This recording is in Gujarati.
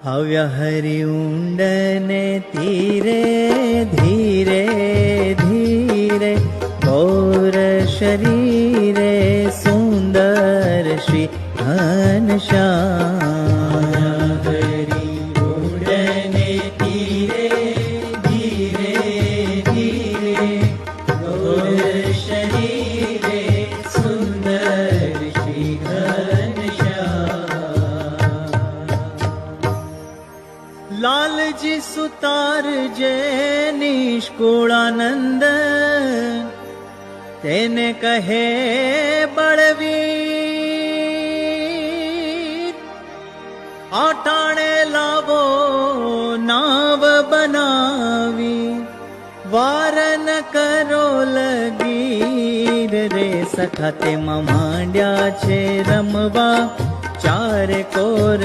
આવ્યા હરિ ઊંડને તીરે ધીરે ધીરે ગૌર શરીરે સુંદર શ્રી ઘનશ્યામ હરિ ઊંડને તીરે ધીરે ધીરે ગૌર શરીરે સુંદર શ્રી લાલજી સુતાર જે નિષ્કુળાનંદ તેને કહે બળવીર આટાણે લાવો નાવ બનાવી વાર ન કરો લગીર રે સખા તેમાં માંડ્યા છે રમવા ચારે કોર